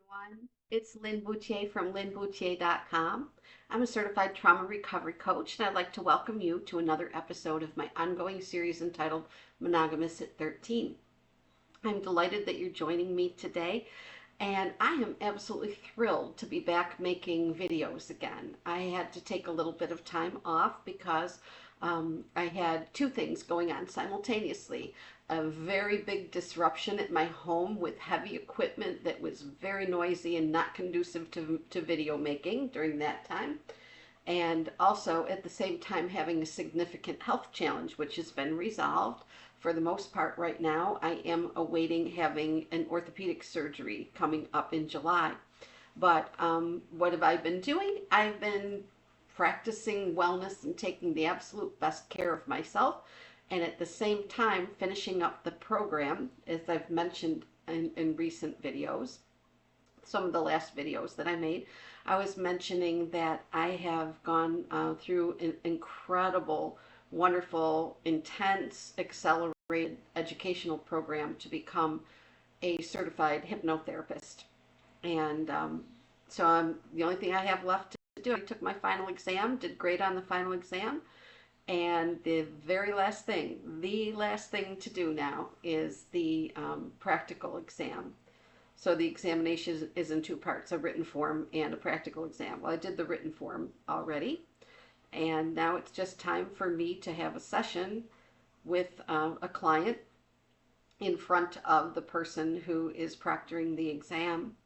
everyone. It's Lin Bouthillier from linbouthillier.com. I'm a certified trauma recovery coach, and I'd like to welcome you to another episode of my ongoing series entitled Monogamous at 13. I'm delighted that you're joining me today, and I am absolutely thrilled to be back making videos again. I had to take a little bit of time off because I had two things going on simultaneously. A very big disruption at my home with heavy equipment that was very noisy and not conducive to video making during that time. And also at the same time having a significant health challenge, which has been resolved for the most part right now. I am awaiting having an orthopedic surgery coming up in July. But what have I been doing? I've been practicing wellness and taking the absolute best care of myself, and at the same time finishing up the program, as I've mentioned in recent videos. Some of the last videos that I made, I was mentioning that I have gone through an incredible, wonderful, intense, accelerated educational program to become a certified hypnotherapist. And so the only thing I have left to do, I took my final exam, did great on the final exam, and the last thing to do now is the practical exam. So the examination is in two parts, a written form and a practical exam. Well, I did the written form already, and now it's just time for me to have a session with a client in front of the person who is proctoring the exam.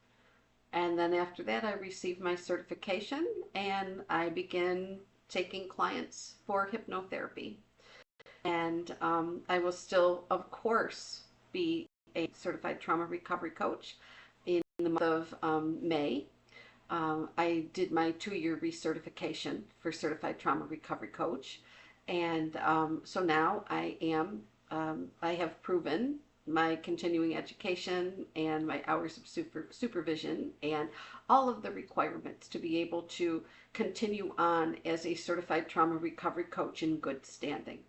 And then after that, I receive my certification and I begin taking clients for hypnotherapy. And I will still, of course, be a certified trauma recovery coach in the month of May. I did my 2-year recertification for certified trauma recovery coach. And so now I have proven my continuing education and my hours of supervision and all of the requirements to be able to continue on as a certified trauma recovery coach in good standing.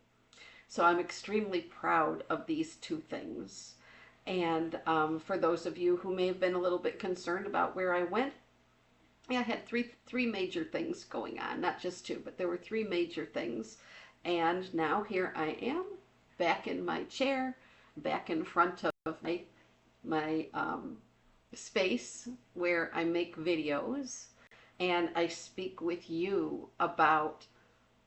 So I'm extremely proud of these two things. And for those of you who may have been a little bit concerned about where I went, I had three major things going on, not just two, but there were three major things. And now here I am, back in my chair, back in front of my space where I make videos, and I speak with you about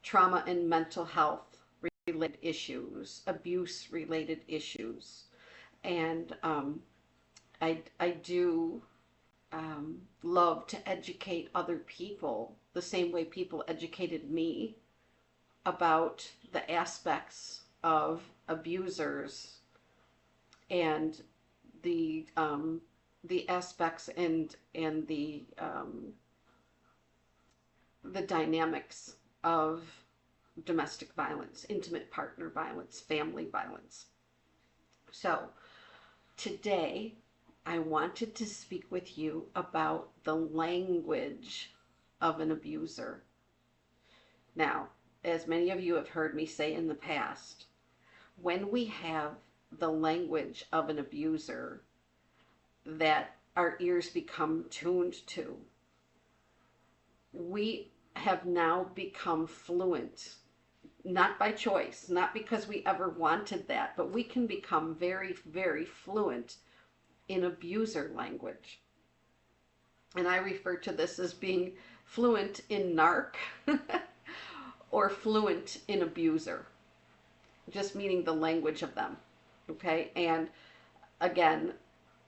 trauma and mental health related issues, abuse related issues. And I do love to educate other people the same way people educated me about the aspects of abusers and the aspects and the dynamics of domestic violence, intimate partner violence, family violence. So today I wanted to speak with you about the language of an abuser. Now, as many of you have heard me say in the past, when we have the language of an abuser that our ears become tuned to, we have now become fluent, not by choice, not because we ever wanted that, but we can become very, very fluent in abuser language. And I refer to this as being fluent in narc or fluent in abuser, just meaning the language of them. Okay, and again,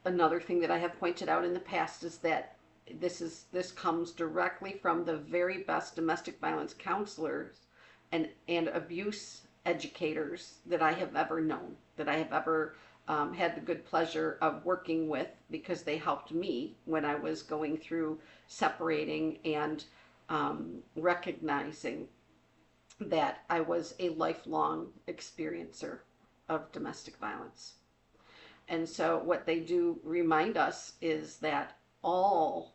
another thing that I have pointed out in the past is that this comes directly from the very best domestic violence counselors and abuse educators that I have ever known, that I have ever had the good pleasure of working with, because they helped me when I was going through separating and recognizing that I was a lifelong experiencer of domestic violence. And so what they do remind us is that all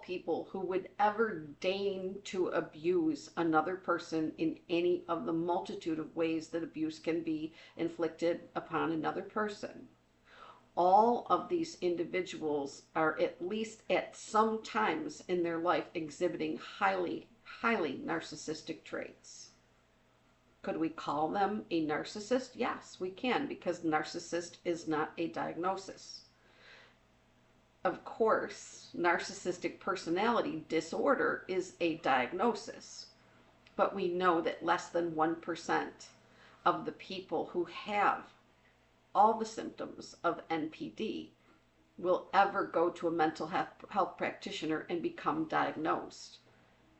people who would ever deign to abuse another person in any of the multitude of ways that abuse can be inflicted upon another person, all of these individuals are at least at some times in their life exhibiting highly, highly narcissistic traits. Could we call them a narcissist? Yes, we can, because narcissist is not a diagnosis. Of course, narcissistic personality disorder is a diagnosis, but we know that less than 1% of the people who have all the symptoms of NPD will ever go to a mental health practitioner and become diagnosed.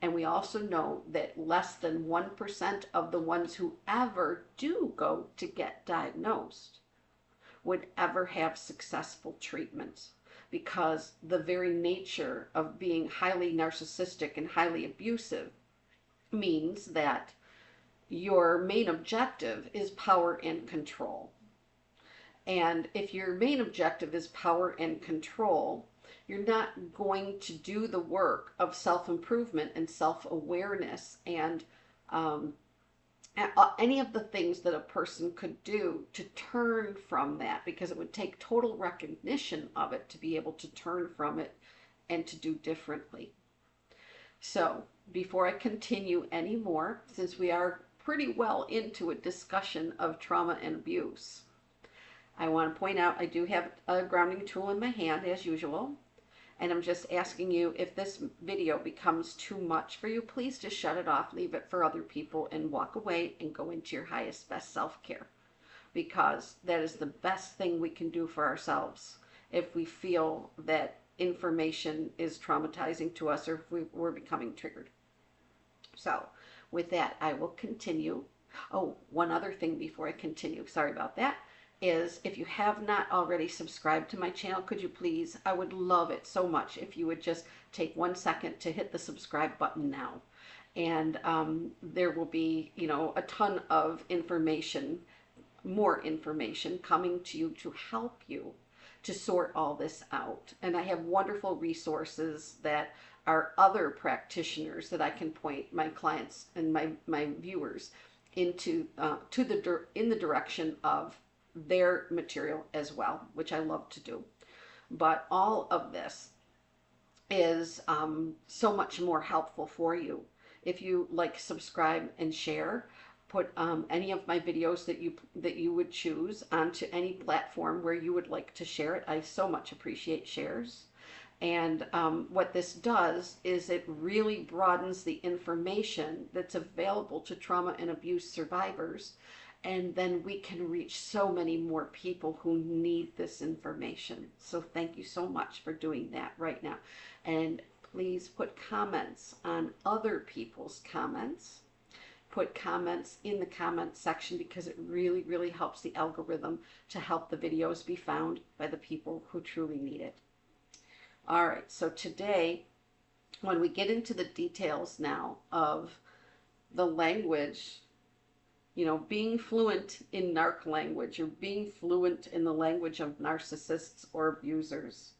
And we also know that less than 1% of the ones who ever do go to get diagnosed would ever have successful treatment, because the very nature of being highly narcissistic and highly abusive means that your main objective is power and control. And if your main objective is power and control, you're not going to do the work of self-improvement and self-awareness and any of the things that a person could do to turn from that, because it would take total recognition of it to be able to turn from it and to do differently. So before I continue anymore, since we are pretty well into a discussion of trauma and abuse, I want to point out I do have a grounding tool in my hand as usual, and I'm just asking you, if this video becomes too much for you, please just shut it off, leave it for other people, and walk away and go into your highest, best self-care, because that is the best thing we can do for ourselves if we feel that information is traumatizing to us, or if we're becoming triggered. So with that, I will continue. Oh, one other thing before I continue, sorry about that, is if you have not already subscribed to my channel, could you please, I would love it so much if you would just take 1 second to hit the subscribe button now. And there will be, a ton of information, more information coming to you to help you to sort all this out. And I have wonderful resources that are other practitioners that I can point my clients and my viewers into in the direction of their material as well, which I love to do. But all of this is so much more helpful for you if you like, subscribe, and share. Put any of my videos that you would choose onto any platform where you would like to share it. I so much appreciate shares. And what this does is it really broadens the information that's available to trauma and abuse survivors. And then we can reach so many more people who need this information. So thank you so much for doing that right now. And please put comments on other people's comments. Put comments in the comment section, because it really, really helps the algorithm to help the videos be found by the people who truly need it. All right, so today, when we get into the details now of the language, being fluent in narc language, or being fluent in the language of narcissists or abusers,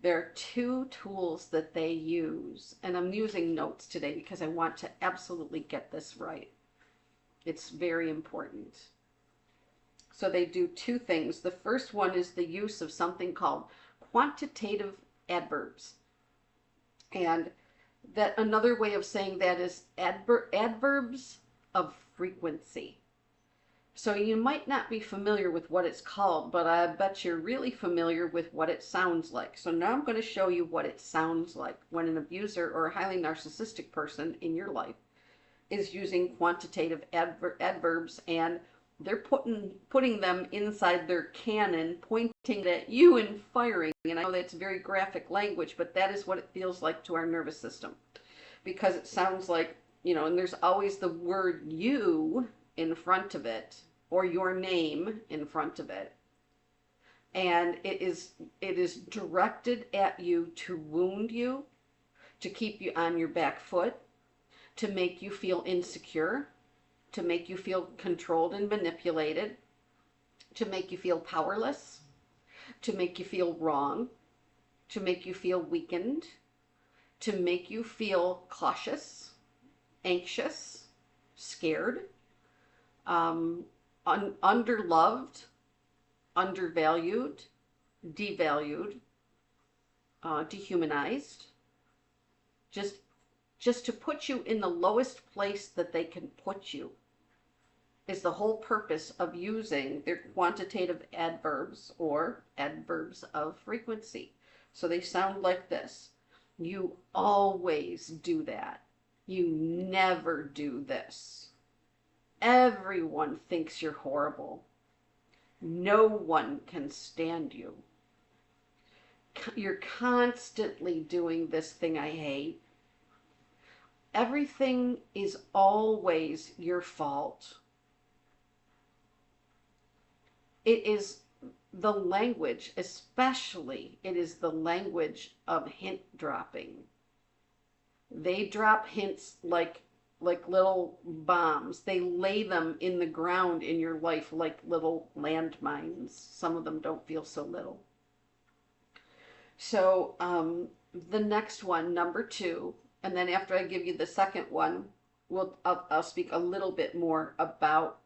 there are 2 tools that they use, and I'm using notes today because I want to absolutely get this right. It's very important. So they do 2 things. The first one is the use of something called quantitative adverbs. And that another way of saying that is adverbs of frequency. So you might not be familiar with what it's called, but I bet you're really familiar with what it sounds like. So now I'm going to show you what it sounds like when an abuser or a highly narcissistic person in your life is using quantitative adverbs, and they're putting them inside their cannon, pointing at you and firing. And I know that's very graphic language, but that is what it feels like to our nervous system, because it sounds like, and there's always the word you in front of it, or your name in front of it. And it is directed at you to wound you, to keep you on your back foot, to make you feel insecure, to make you feel controlled and manipulated, to make you feel powerless, to make you feel wrong, to make you feel weakened, to make you feel cautious, anxious, scared, underloved, undervalued, devalued, dehumanized, just to put you in the lowest place that they can put you is the whole purpose of using their quantitative adverbs or adverbs of frequency. So they sound like this. You always do that. You never do this. Everyone thinks you're horrible. No one can stand you. You're constantly doing this thing I hate. Everything is always your fault. It is the language, especially, it is the language of hint dropping. They drop hints like little bombs. They lay them in the ground in your life like little landmines. Some of them don't feel so little. So the next one, number 2, and then after I give you the second one, I'll speak a little bit more about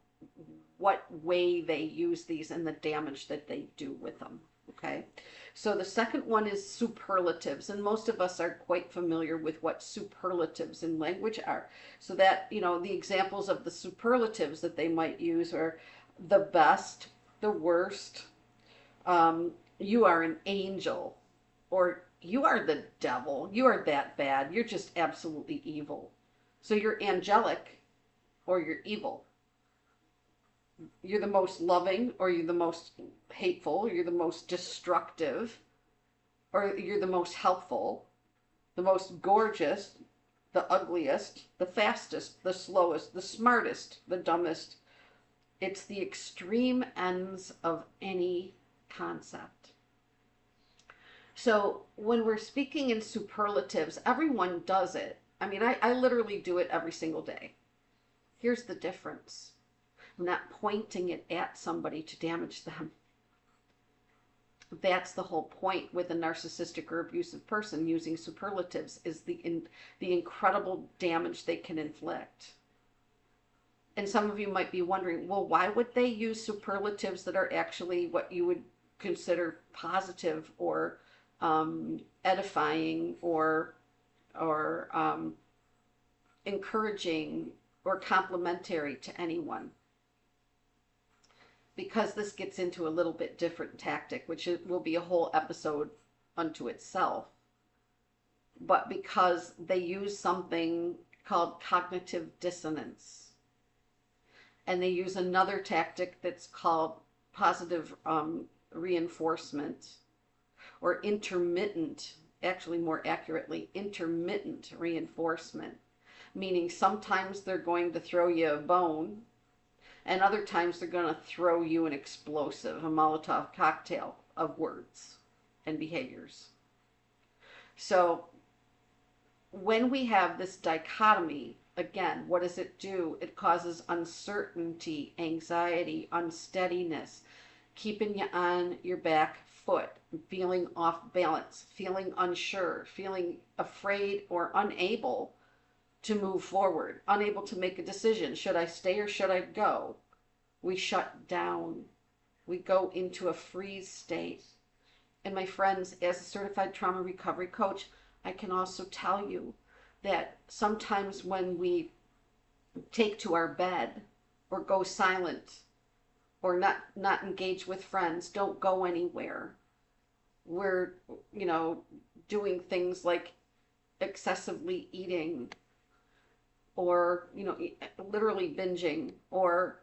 what way they use these and the damage that they do with them. Okay, so the second one is superlatives, and most of us are quite familiar with what superlatives in language are. So that, the examples of the superlatives that they might use are the best, the worst, you are an angel, or you are the devil, you are that bad, you're just absolutely evil. So you're angelic or you're evil. You're the most loving, or you're the most hateful, you're the most destructive, or you're the most helpful, the most gorgeous, the ugliest, the fastest, the slowest, the smartest, the dumbest. It's the extreme ends of any concept. So when we're speaking in superlatives, everyone does it. I mean, I literally do it every single day. Here's the difference. I'm not pointing it at somebody to damage them. That's the whole point with a narcissistic or abusive person using superlatives, is the incredible damage they can inflict. And some of you might be wondering, well, why would they use superlatives that are actually what you would consider positive or edifying or encouraging or complimentary to anyone? Because this gets into a little bit different tactic, which will be a whole episode unto itself. But because they use something called cognitive dissonance. And they use another tactic that's called positive reinforcement, or intermittent, actually more accurately, intermittent reinforcement. Meaning sometimes they're going to throw you a bone, and other times they're going to throw you an explosive, a Molotov cocktail of words and behaviors. So when we have this dichotomy, again, what does it do? It causes uncertainty, anxiety, unsteadiness, keeping you on your back foot, feeling off balance, feeling unsure, feeling afraid or unable to move forward, unable to make a decision. Should I stay or should I go? We shut down. We go into a freeze state. And my friends, as a certified trauma recovery coach, I can also tell you that sometimes when we take to our bed or go silent or not engage with friends, don't go anywhere, we're, doing things like excessively eating, or, literally binging, or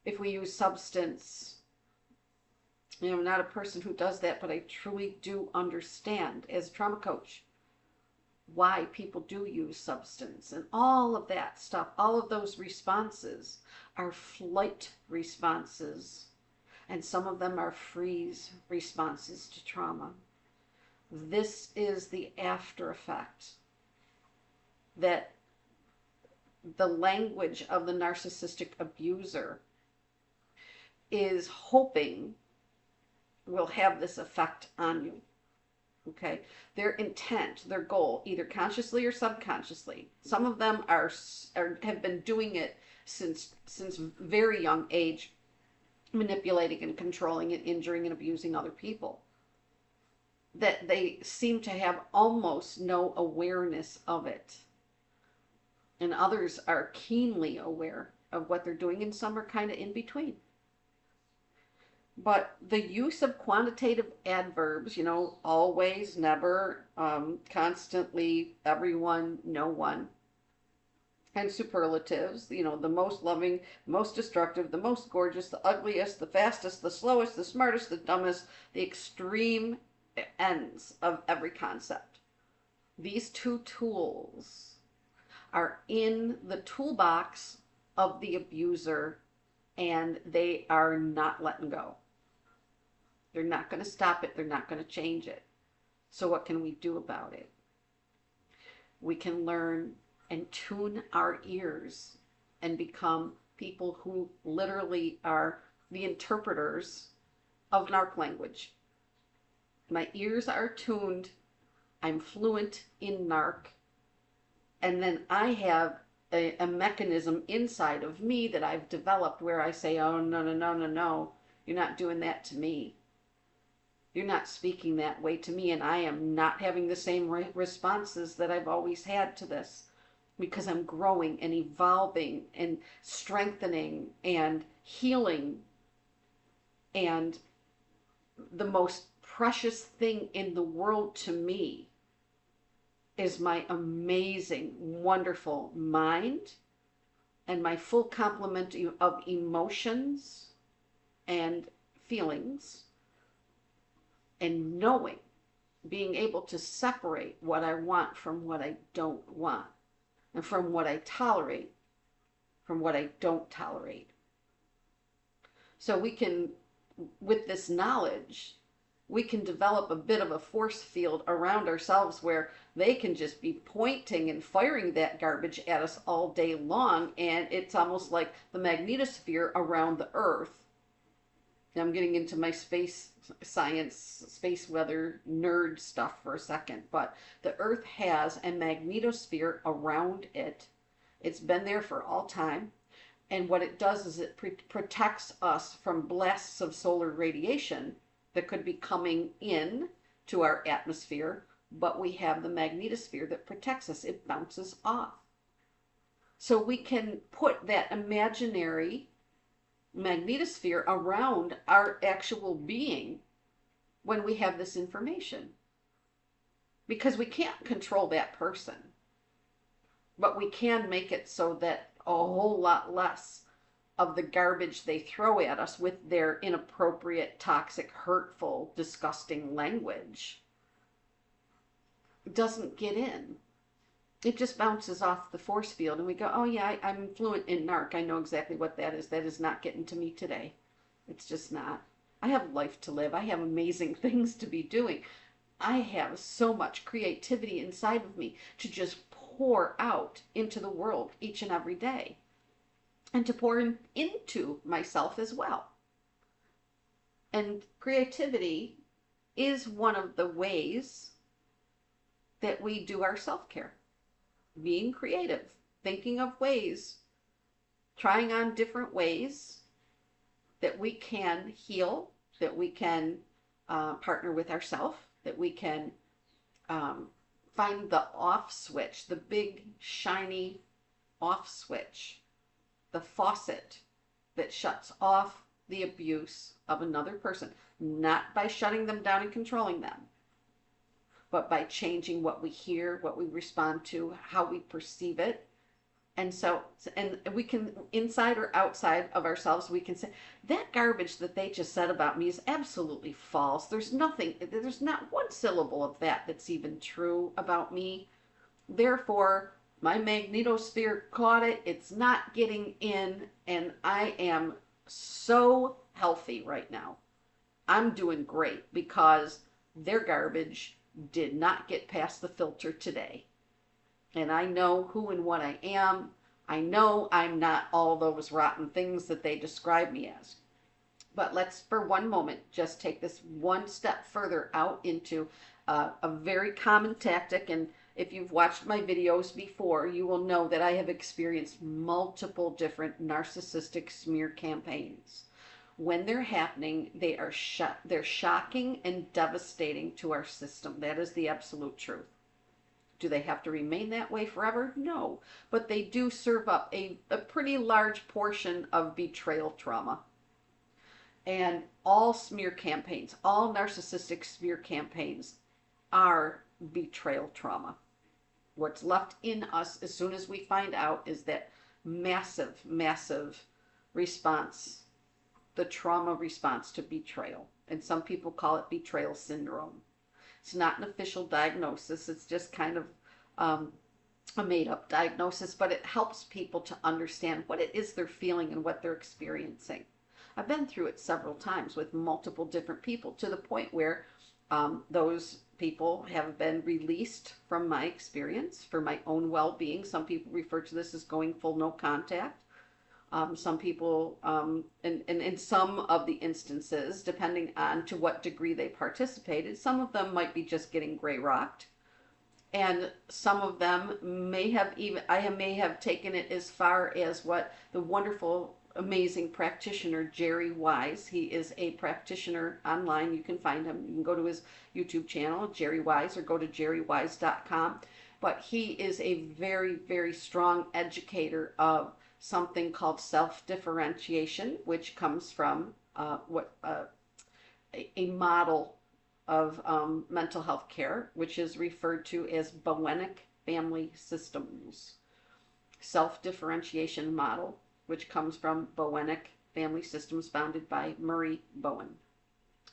if we use substance. I'm not a person who does that, but I truly do understand as a trauma coach why people do use substance and all of that stuff. All of those responses are flight responses, and some of them are freeze responses to trauma. This is the after effect that the language of the narcissistic abuser is hoping will have this effect on you. Okay, their intent, their goal, either consciously or subconsciously. Some of them have been doing it since very young age, manipulating and controlling and injuring and abusing other people. That they seem to have almost no awareness of it. And others are keenly aware of what they're doing, and some are kind of in between. But the use of quantitative adverbs, always, never, constantly, everyone, no one, and superlatives, the most loving, most destructive, the most gorgeous, the ugliest, the fastest, the slowest, the smartest, the dumbest, the extreme ends of every concept. These two tools are in the toolbox of the abuser, and they are not letting go. They're not going to stop it. They're not going to change it. So what can we do about it? We can learn and tune our ears and become people who literally are the interpreters of narc language. My ears are tuned. I'm fluent in narc. And then I have a mechanism inside of me that I've developed where I say, oh, no, no, no, no, no. You're not doing that to me. You're not speaking that way to me, and I am not having the same responses that I've always had to this, because I'm growing and evolving and strengthening and healing. And the most precious thing in the world to me is my amazing, wonderful mind and my full complement of emotions and feelings, and knowing, being able to separate what I want from what I don't want, and from what I tolerate from what I don't tolerate. So we can, with this knowledge, we can develop a bit of a force field around ourselves where they can just be pointing and firing that garbage at us all day long, and it's almost like the magnetosphere around the Earth. I'm getting into my space science, space weather nerd stuff for a second, but the Earth has a magnetosphere around it. It's been there for all time, and what it does is it protects us from blasts of solar radiation that could be coming in to our atmosphere, but we have the magnetosphere that protects us. It bounces off. So we can put that imaginary magnetosphere around our actual being when we have this information, because we can't control that person, but we can make it so that a whole lot less of the garbage they throw at us with their inappropriate, toxic, hurtful, disgusting language doesn't get in. It just bounces off the force field, and we go, oh yeah, I'm fluent in narc. I know exactly what that is. That is not getting to me today. It's just not. I have life to live. I have amazing things to be doing. I have so much creativity inside of me to just pour out into the world each and every day, and to pour into myself as well. And creativity is one of the ways that we do our self-care. Being creative, thinking of ways, trying on different ways that we can heal, that we can partner with ourselves, that we can find the off switch, the big shiny off switch, the faucet that shuts off the abuse of another person, not by shutting them down and controlling them, but by changing what we hear, what we respond to, how we perceive it. And so, and we can, inside or outside of ourselves, we can say, that garbage that they just said about me is absolutely false. There's nothing, there's not one syllable of that that's even true about me. Therefore, my magnetosphere caught it. It's not getting in, and I am so healthy right now. I'm doing great because their garbage did not get past the filter today. And I know who and what I am. I know I'm not all those rotten things that they describe me as. But let's, for one moment, just take this one step further out into a very common tactic. And if you've watched my videos before, you will know that I have experienced multiple different narcissistic smear campaigns, When they're happening, they're shocking and devastating to our system. That is the absolute truth. Do they have to remain that way forever? No. But they do serve up a pretty large portion of betrayal trauma. And all smear campaigns, all narcissistic smear campaigns are betrayal trauma. What's left in us as soon as we find out is that massive, massive response, the trauma response to betrayal. And some people call it betrayal syndrome. It's not an official diagnosis. It's just kind of a made-up diagnosis, but it helps people to understand what it is they're feeling and what they're experiencing. I've been through it several times with multiple different people, to the point where those people have been released from my experience for my own well-being. Some people refer to this as going full no contact. Some people, and in some of the instances, depending on to what degree they participated, some of them might be just getting gray rocked. And some of them may have I may have taken it as far as what the wonderful, amazing practitioner Jerry Wise. He is a practitioner online. You can find him. You can go to his YouTube channel, Jerry Wise, or go to jerrywise.com. But he is a very, very strong educator of something called self-differentiation, which comes from a model of mental health care, which is referred to as Bowenic family systems. Self-differentiation model, which comes from Bowenic family systems, founded by Murray Bowen.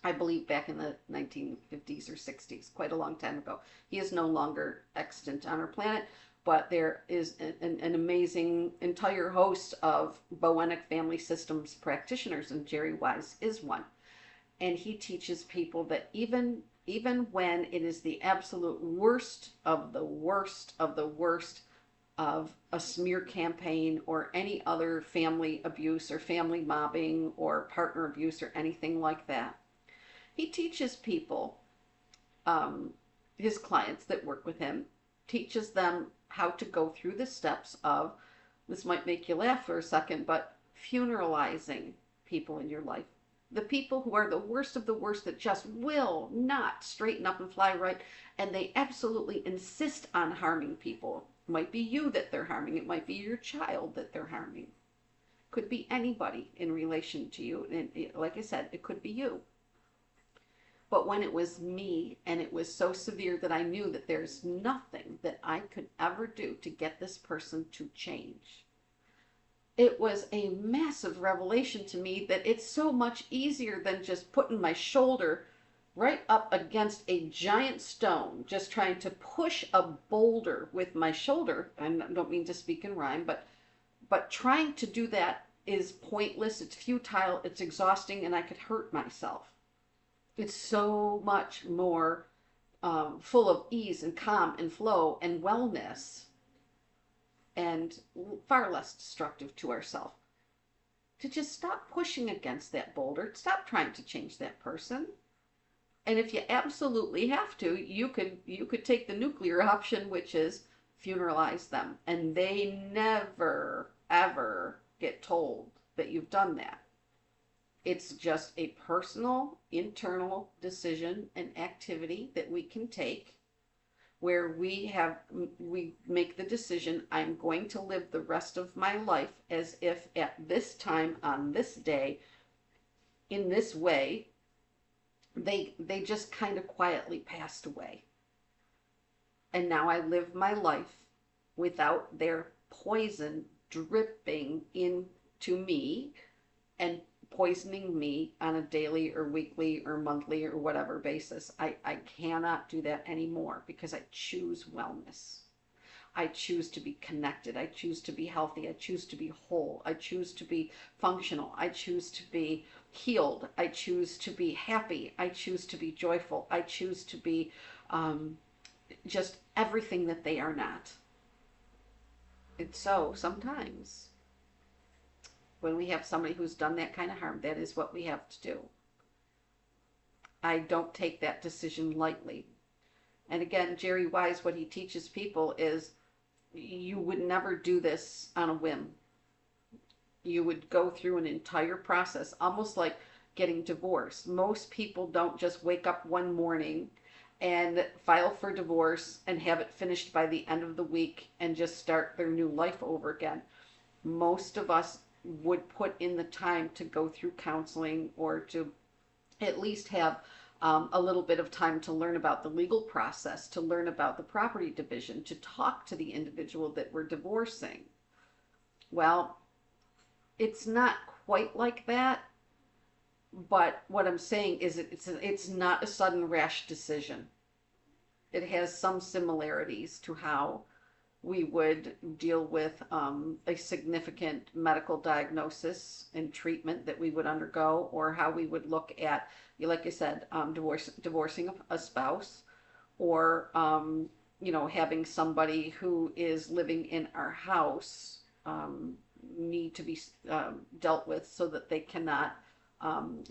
I believe back in the 1950s or 60s, quite a long time ago. He is no longer extant on our planet, but there is an amazing entire host of Bowenic family systems practitioners, and Jerry Wise is one. And he teaches people that even when it is the absolute worst of the worst of the worst of a smear campaign or any other family abuse or family mobbing or partner abuse or anything like that, he teaches people, his clients that work with him, teaches them how to go through the steps of, this might make you laugh for a second, but funeralizing people in your life. The people who are the worst of the worst, that just will not straighten up and fly right, and they absolutely insist on harming people. It might be you that they're harming. It might be your child that they're harming. Could be anybody in relation to you. And like I said, it could be you. But when it was me, and it was so severe that I knew that there's nothing that I could ever do to get this person to change, it was a massive revelation to me that it's so much easier than just putting my shoulder right up against a giant stone, just trying to push a boulder with my shoulder. I don't mean to speak in rhyme, but trying to do that is pointless, it's futile, it's exhausting, and I could hurt myself. It's so much more full of ease and calm and flow and wellness, and far less destructive to ourselves, to just stop pushing against that boulder, stop trying to change that person. And if you absolutely have to, you could take the nuclear option, which is funeralize them, and they never ever get told that you've done that. It's just a personal, internal decision and activity that we can take, where we make the decision, I'm going to live the rest of my life as if at this time, on this day, in this way, they just kind of quietly passed away. And now I live my life without their poison dripping into me and poisoning me on a daily or weekly or monthly or whatever basis. I cannot do that anymore, because I choose wellness. I choose to be connected. I choose to be healthy. I choose to be whole. I choose to be functional. I choose to be healed. I choose to be happy. I choose to be joyful. I choose to be just everything that they are not. And so sometimes when we have somebody who's done that kind of harm, that is what we have to do. I don't take that decision lightly. And again, Jerry Wise, what he teaches people is, you would never do this on a whim. You would go through an entire process, almost like getting divorced. Most people don't just wake up one morning and file for divorce and have it finished by the end of the week and just start their new life over again. Most of us would put in the time to go through counseling, or to at least have a little bit of time to learn about the legal process, to learn about the property division, to talk to the individual that we're divorcing. Well, it's not quite like that, but what I'm saying is it's not a sudden rash decision. It has some similarities to how we would deal with a significant medical diagnosis and treatment that we would undergo, or how we would look at, like I said, divorcing a spouse, or having somebody who is living in our house need to be dealt with, so that they cannot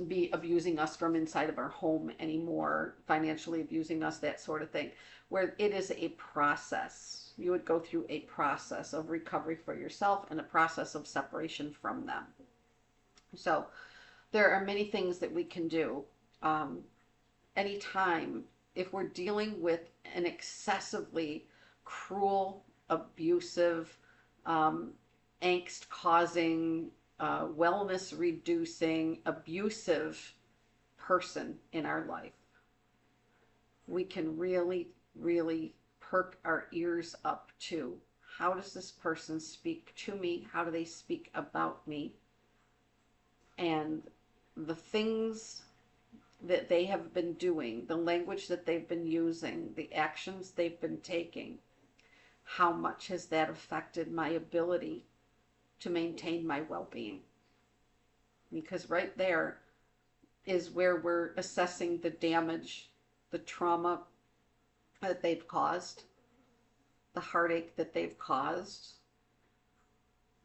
be abusing us from inside of our home anymore, financially abusing us, that sort of thing, where it is a process. You would go through a process of recovery for yourself and a process of separation from them. So there are many things that we can do. Anytime, if we're dealing with an excessively cruel, abusive, angst causing, wellness reducing, abusive person in our life, we can really, really perk our ears up to, how does this person speak to me? How do they speak about me? And the things that they have been doing, the language that they've been using, the actions they've been taking, how much has that affected my ability to maintain my well-being? Because right there is where we're assessing the damage, the trauma that they've caused, the heartache that they've caused.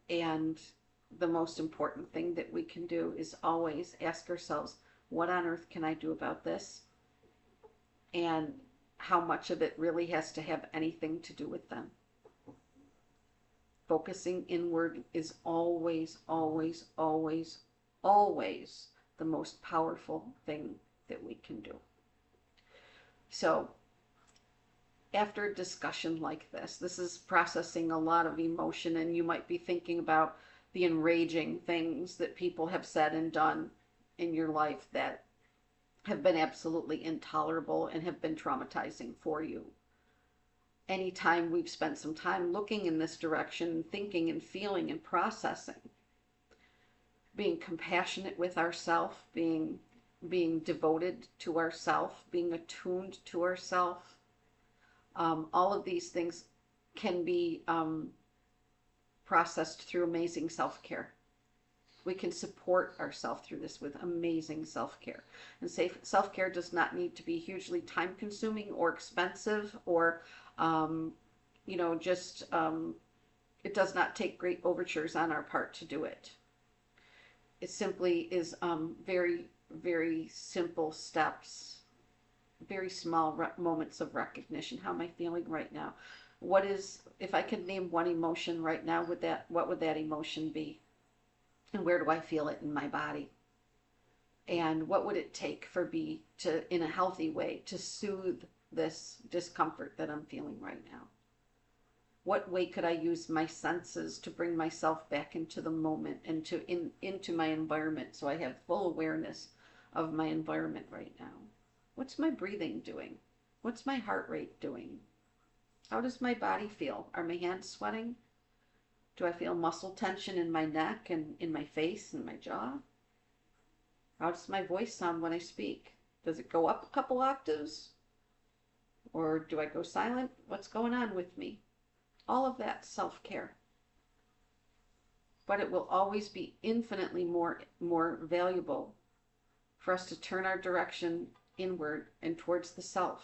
And the most important thing that we can do is always ask ourselves, what on earth can I do about this? And how much of it really has to have anything to do with them? Focusing inward is always, always, always, always the most powerful thing that we can do. So after a discussion like this is processing a lot of emotion, and you might be thinking about the enraging things that people have said and done in your life that have been absolutely intolerable and have been traumatizing for you. Anytime we've spent some time looking in this direction, thinking and feeling and processing, being compassionate with ourselves, being devoted to ourselves, being attuned to ourselves, all of these things can be processed through amazing self-care. We can support ourselves through this with amazing self-care. And self-care does not need to be hugely time-consuming or expensive, or it does not take great overtures on our part to do it. It simply is very, very simple steps, very small moments of recognition. How am I feeling right now? If I could name one emotion right now, what would that emotion be? And where do I feel it in my body? And what would it take for me to, in a healthy way, to soothe this discomfort that I'm feeling right now? What way could I use my senses to bring myself back into the moment and into my environment, so I have full awareness of my environment right now? What's my breathing doing? What's my heart rate doing? How does my body feel? Are my hands sweating? Do I feel muscle tension in my neck and in my face and my jaw? How does my voice sound when I speak? Does it go up a couple octaves? Or do I go silent? What's going on with me? All of that self-care. But it will always be infinitely more valuable for us to turn our direction inward and towards the self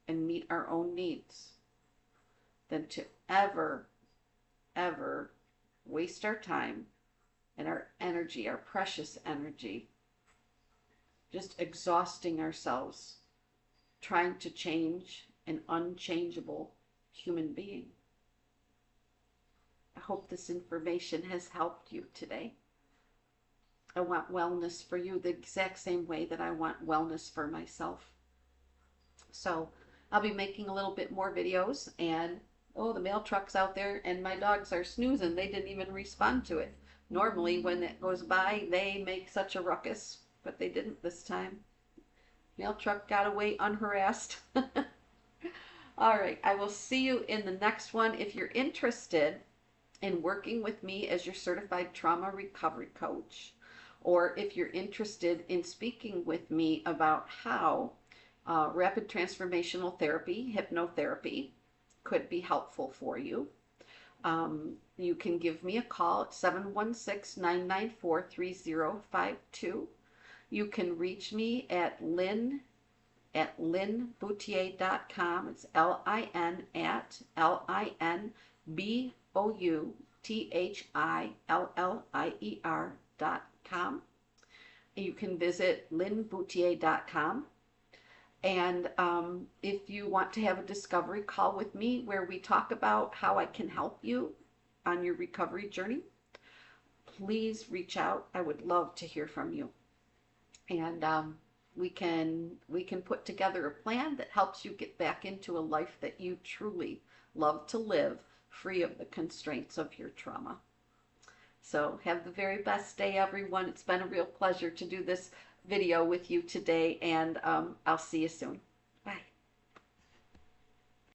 and meet our own needs than to ever waste our time and our energy, our precious energy, just exhausting ourselves trying to change an unchangeable human being. I hope this information has helped you today. I want wellness for you the exact same way that I want wellness for myself. So I'll be making a little bit more videos, and oh, the mail truck's out there and my dogs are snoozing. They didn't even respond to it. Normally when it goes by, they make such a ruckus, but they didn't this time. Mail truck got away unharassed. All right, I will see you in the next one. If you're interested in working with me as your certified trauma recovery coach, or if you're interested in speaking with me about how rapid transformational therapy, hypnotherapy, could be helpful for you, you can give me a call at 716-994-3052. You can reach me at linbouthillier.com. It's Lin at LinBouthillier.com. You can visit linbouthillier.com. And if you want to have a discovery call with me where we talk about how I can help you on your recovery journey, please reach out. I would love to hear from you. And we can put together a plan that helps you get back into a life that you truly love to live, free of the constraints of your trauma. So have the very best day, everyone. It's been a real pleasure to do this video with you today, and I'll see you soon.